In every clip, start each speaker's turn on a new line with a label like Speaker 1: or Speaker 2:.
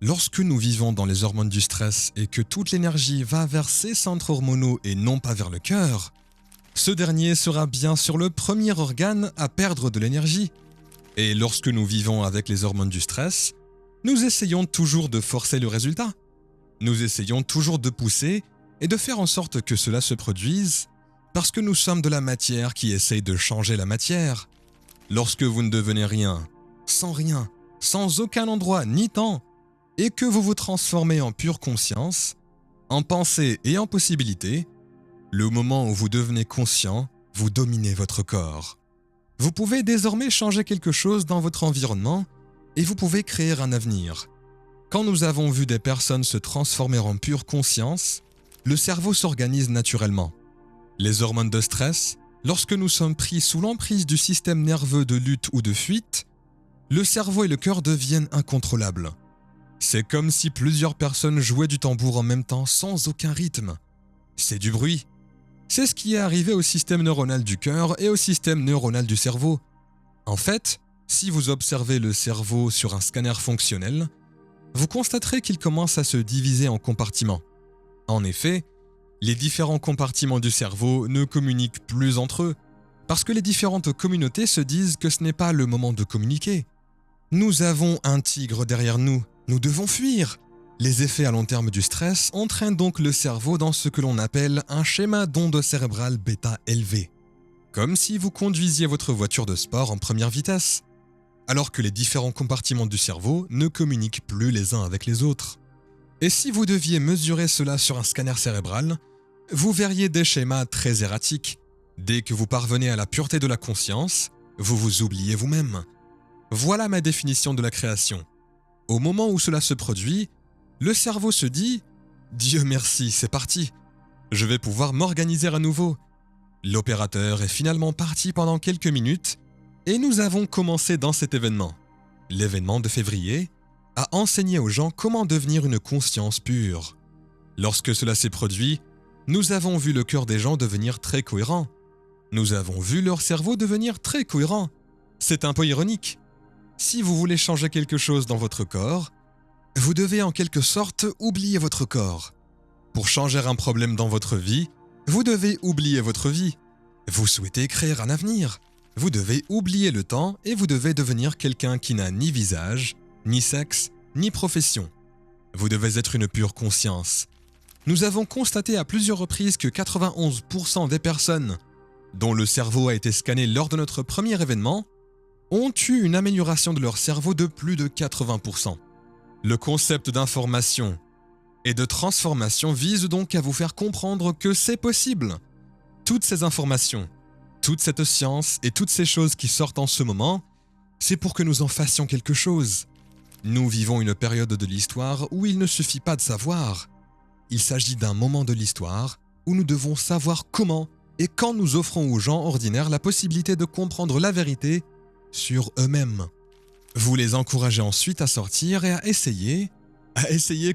Speaker 1: Lorsque nous vivons dans les hormones du stress et que toute l'énergie va vers ces centres hormonaux et non pas vers le cœur, ce dernier sera bien sûr le premier organe à perdre de l'énergie. Et lorsque nous vivons avec les hormones du stress, nous essayons toujours de forcer le résultat. Nous essayons toujours de pousser et de faire en sorte que cela se produise parce que nous sommes de la matière qui essaye de changer la matière. Lorsque vous ne devenez rien, sans aucun endroit ni temps, et que vous vous transformez en pure conscience, en pensée et en possibilité, le moment où vous devenez conscient, vous dominez votre corps. Vous pouvez désormais changer quelque chose dans votre environnement et vous pouvez créer un avenir. Quand nous avons vu des personnes se transformer en pure conscience, le cerveau s'organise naturellement. Les hormones de stress, lorsque nous sommes pris sous l'emprise du système nerveux de lutte ou de fuite, le cerveau et le cœur deviennent incontrôlables. C'est comme si plusieurs personnes jouaient du tambour en même temps sans aucun rythme. C'est du bruit. C'est ce qui est arrivé au système neuronal du cœur et au système neuronal du cerveau. En fait, si vous observez le cerveau sur un scanner fonctionnel, vous constaterez qu'il commence à se diviser en compartiments. En effet, les différents compartiments du cerveau ne communiquent plus entre eux, parce que les différentes communautés se disent que ce n'est pas le moment de communiquer. Nous avons un tigre derrière nous, nous devons fuir. Les effets à long terme du stress entraînent donc le cerveau dans ce que l'on appelle un schéma d'onde cérébrale bêta élevé. Comme si vous conduisiez votre voiture de sport en première vitesse, alors que les différents compartiments du cerveau ne communiquent plus les uns avec les autres. Et si vous deviez mesurer cela sur un scanner cérébral, vous verriez des schémas très erratiques. Dès que vous parvenez à la pureté de la conscience, vous vous oubliez vous-même. Voilà ma définition de la création. Au moment où cela se produit, le cerveau se dit « Dieu merci, c'est parti. Je vais pouvoir m'organiser à nouveau. » L'opérateur est finalement parti pendant quelques minutes et nous avons commencé dans cet événement, l'événement de février, à enseigner aux gens comment devenir une conscience pure. Lorsque cela s'est produit, nous avons vu le cœur des gens devenir très cohérent. Nous avons vu leur cerveau devenir très cohérent. C'est un peu ironique. Si vous voulez changer quelque chose dans votre corps, vous devez en quelque sorte oublier votre corps. Pour changer un problème dans votre vie, vous devez oublier votre vie. Vous souhaitez créer un avenir. Vous devez oublier le temps et vous devez devenir quelqu'un qui n'a ni visage, ni sexe, ni profession. Vous devez être une pure conscience. Nous avons constaté à plusieurs reprises que 91% des personnes dont le cerveau a été scanné lors de notre premier événement ont eu une amélioration de leur cerveau de plus de 80%. Le concept d'information et de transformation vise donc à vous faire comprendre que c'est possible. Toutes ces informations, toute cette science et toutes ces choses qui sortent en ce moment, c'est pour que nous en fassions quelque chose. Nous vivons une période de l'histoire où il ne suffit pas de savoir. Il s'agit d'un moment de l'histoire où nous devons savoir comment et quand nous offrons aux gens ordinaires la possibilité de comprendre la vérité sur eux-mêmes. Vous les encouragez ensuite à sortir et à essayer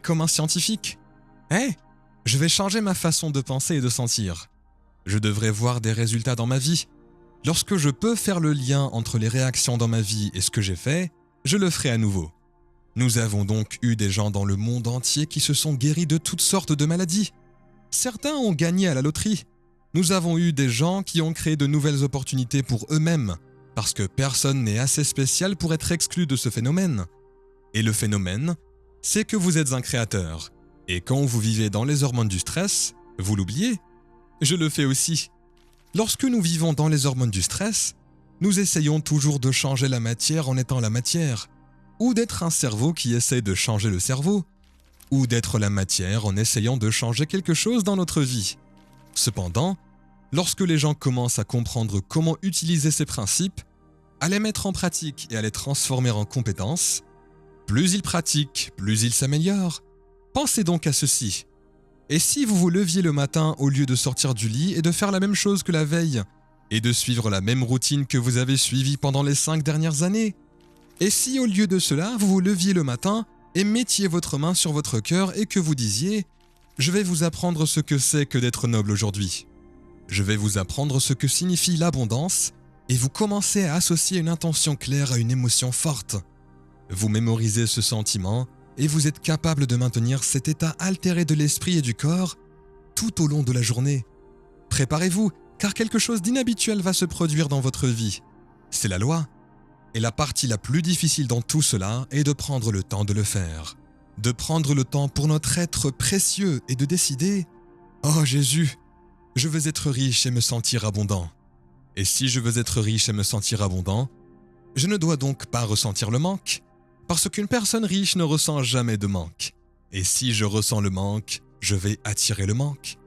Speaker 1: comme un scientifique. Je vais changer ma façon de penser et de sentir. Je devrais voir des résultats dans ma vie. Lorsque je peux faire le lien entre les réactions dans ma vie et ce que j'ai fait, je le ferai à nouveau. Nous avons donc eu des gens dans le monde entier qui se sont guéris de toutes sortes de maladies. Certains ont gagné à la loterie. Nous avons eu des gens qui ont créé de nouvelles opportunités pour eux-mêmes, parce que personne n'est assez spécial pour être exclu de ce phénomène. Et le phénomène, c'est que vous êtes un créateur. Et quand vous vivez dans les hormones du stress, vous l'oubliez. Je le fais aussi. Lorsque nous vivons dans les hormones du stress, nous essayons toujours de changer la matière en étant la matière, ou d'être un cerveau qui essaie de changer le cerveau, ou d'être la matière en essayant de changer quelque chose dans notre vie. Cependant, lorsque les gens commencent à comprendre comment utiliser ces principes, à les mettre en pratique et à les transformer en compétences, plus ils pratiquent, plus ils s'améliorent. Pensez donc à ceci. Et si vous vous leviez le matin au lieu de sortir du lit et de faire la même chose que la veille, et de suivre la même routine que vous avez suivie pendant les 5 dernières années? Et si au lieu de cela, vous vous leviez le matin et mettiez votre main sur votre cœur et que vous disiez « Je vais vous apprendre ce que c'est que d'être noble aujourd'hui. Je vais vous apprendre ce que signifie l'abondance et vous commencez à associer une intention claire à une émotion forte. Vous mémorisez ce sentiment et vous êtes capable de maintenir cet état altéré de l'esprit et du corps tout au long de la journée. Préparez-vous, car quelque chose d'inhabituel va se produire dans votre vie. C'est la loi. Et la partie la plus difficile dans tout cela est de prendre le temps de le faire. De prendre le temps pour notre être précieux et de décider « Oh Jésus, je veux être riche et me sentir abondant. Et si je veux être riche et me sentir abondant, je ne dois donc pas ressentir le manque, parce qu'une personne riche ne ressent jamais de manque. Et si je ressens le manque, je vais attirer le manque.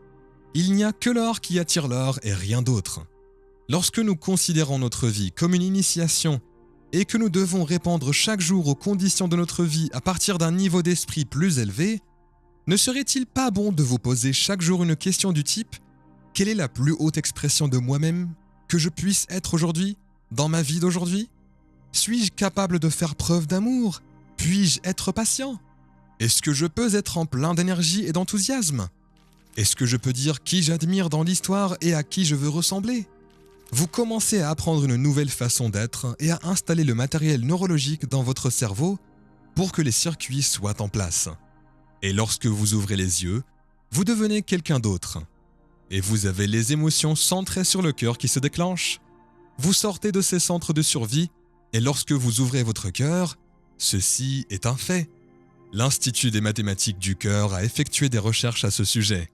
Speaker 1: Il n'y a que l'or qui attire l'or et rien d'autre. Lorsque nous considérons notre vie comme une initiation et que nous devons répondre chaque jour aux conditions de notre vie à partir d'un niveau d'esprit plus élevé, ne serait-il pas bon de vous poser chaque jour une question du type « Quelle est la plus haute expression de moi-même que je puisse être aujourd'hui, dans ma vie d'aujourd'hui ? Suis-je capable de faire preuve d'amour ? Puis-je être patient ? Est-ce que je peux être en plein d'énergie et d'enthousiasme ? Est-ce que je peux dire qui j'admire dans l'histoire et à qui je veux ressembler ? Vous commencez à apprendre une nouvelle façon d'être et à installer le matériel neurologique dans votre cerveau pour que les circuits soient en place. Et lorsque vous ouvrez les yeux, vous devenez quelqu'un d'autre. Et vous avez les émotions centrées sur le cœur qui se déclenchent. Vous sortez de ces centres de survie et lorsque vous ouvrez votre cœur, ceci est un fait. L'Institut des mathématiques du cœur a effectué des recherches à ce sujet.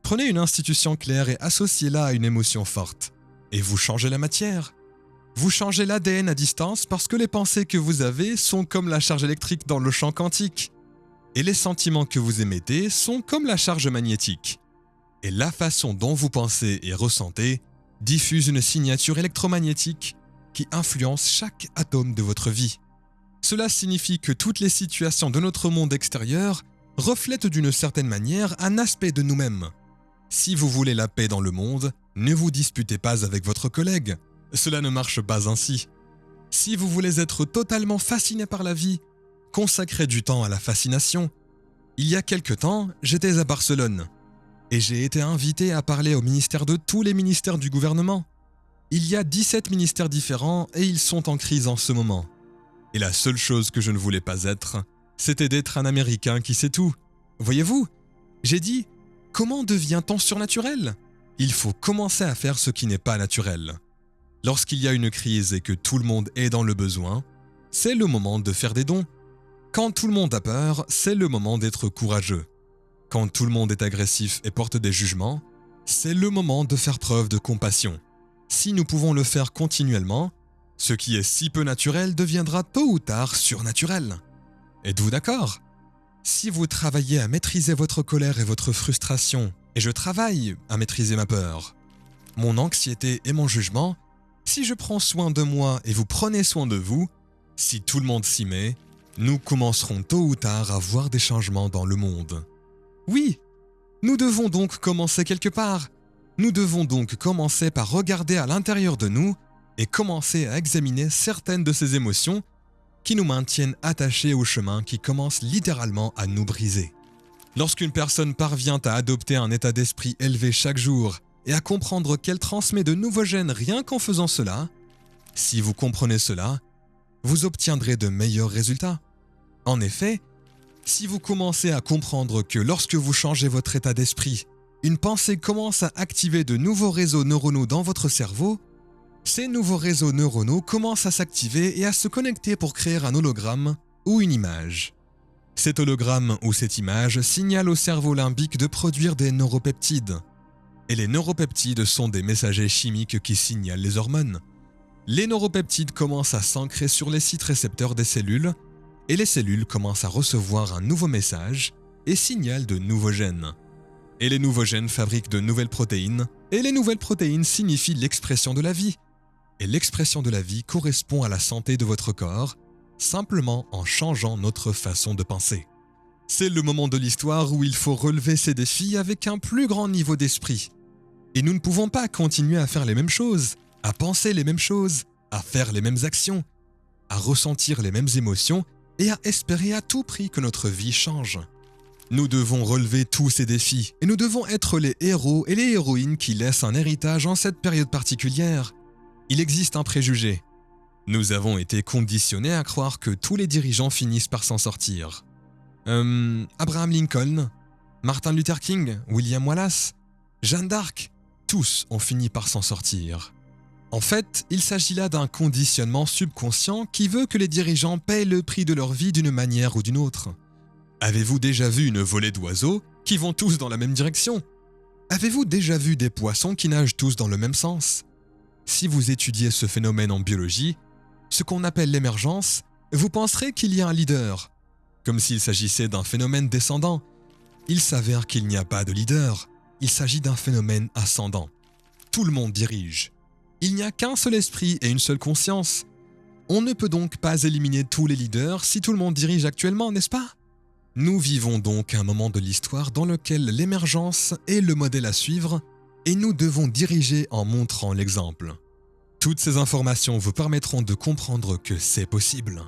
Speaker 1: Prenez une institution claire et associez-la à une émotion forte. Et vous changez la matière. Vous changez l'ADN à distance parce que les pensées que vous avez sont comme la charge électrique dans le champ quantique. Et les sentiments que vous émettez sont comme la charge magnétique. Et la façon dont vous pensez et ressentez diffuse une signature électromagnétique qui influence chaque atome de votre vie. Cela signifie que toutes les situations de notre monde extérieur reflètent d'une certaine manière un aspect de nous-mêmes. Si vous voulez la paix dans le monde, ne vous disputez pas avec votre collègue. Cela ne marche pas ainsi. Si vous voulez être totalement fasciné par la vie, consacrez du temps à la fascination. Il y a quelque temps, j'étais à Barcelone et j'ai été invité à parler au ministère de tous les ministères du gouvernement. Il y a 17 ministères différents et ils sont en crise en ce moment. Et la seule chose que je ne voulais pas être, c'était d'être un Américain qui sait tout. Voyez-vous, j'ai dit, comment devient-on surnaturel ? Il faut commencer à faire ce qui n'est pas naturel. Lorsqu'il y a une crise et que tout le monde est dans le besoin, c'est le moment de faire des dons. Quand tout le monde a peur, c'est le moment d'être courageux. Quand tout le monde est agressif et porte des jugements, c'est le moment de faire preuve de compassion. Si nous pouvons le faire continuellement, ce qui est si peu naturel deviendra tôt ou tard surnaturel. Êtes-vous d'accord ? Si vous travaillez à maîtriser votre colère et votre frustration, et je travaille à maîtriser ma peur, mon anxiété et mon jugement, si je prends soin de moi et vous prenez soin de vous, si tout le monde s'y met, nous commencerons tôt ou tard à voir des changements dans le monde. Oui, nous devons donc commencer quelque part. Nous devons donc commencer par regarder à l'intérieur de nous et commencer à examiner certaines de ces émotions qui nous maintiennent attachés au chemin qui commence littéralement à nous briser. Lorsqu'une personne parvient à adopter un état d'esprit élevé chaque jour et à comprendre qu'elle transmet de nouveaux gènes rien qu'en faisant cela, si vous comprenez cela, vous obtiendrez de meilleurs résultats. En effet, si vous commencez à comprendre que lorsque vous changez votre état d'esprit, une pensée commence à activer de nouveaux réseaux neuronaux dans votre cerveau, ces nouveaux réseaux neuronaux commencent à s'activer et à se connecter pour créer un hologramme ou une image. Cet hologramme ou cette image signale au cerveau limbique de produire des neuropeptides. Et les neuropeptides sont des messagers chimiques qui signalent les hormones. Les neuropeptides commencent à s'ancrer sur les sites récepteurs des cellules et les cellules commencent à recevoir un nouveau message et signalent de nouveaux gènes. Et les nouveaux gènes fabriquent de nouvelles protéines et les nouvelles protéines signifient l'expression de la vie. Et l'expression de la vie correspond à la santé de votre corps, simplement en changeant notre façon de penser. C'est le moment de l'histoire où il faut relever ces défis avec un plus grand niveau d'esprit. Et nous ne pouvons pas continuer à faire les mêmes choses, à penser les mêmes choses, à faire les mêmes actions, à ressentir les mêmes émotions et à espérer à tout prix que notre vie change. Nous devons relever tous ces défis et nous devons être les héros et les héroïnes qui laissent un héritage en cette période particulière. Il existe un préjugé. Nous avons été conditionnés à croire que tous les dirigeants finissent par s'en sortir. Abraham Lincoln, Martin Luther King, William Wallace, Jeanne d'Arc, tous ont fini par s'en sortir. En fait, il s'agit là d'un conditionnement subconscient qui veut que les dirigeants paient le prix de leur vie d'une manière ou d'une autre. Avez-vous déjà vu une volée d'oiseaux qui vont tous dans la même direction? Avez-vous déjà vu des poissons qui nagent tous dans le même sens? Si vous étudiez ce phénomène en biologie, ce qu'on appelle l'émergence, vous penserez qu'il y a un leader, comme s'il s'agissait d'un phénomène descendant. Il s'avère qu'il n'y a pas de leader, il s'agit d'un phénomène ascendant. Tout le monde dirige. Il n'y a qu'un seul esprit et une seule conscience. On ne peut donc pas éliminer tous les leaders si tout le monde dirige actuellement, n'est-ce pas? Nous vivons donc un moment de l'histoire dans lequel l'émergence est le modèle à suivre et nous devons diriger en montrant l'exemple. Toutes ces informations vous permettront de comprendre que c'est possible.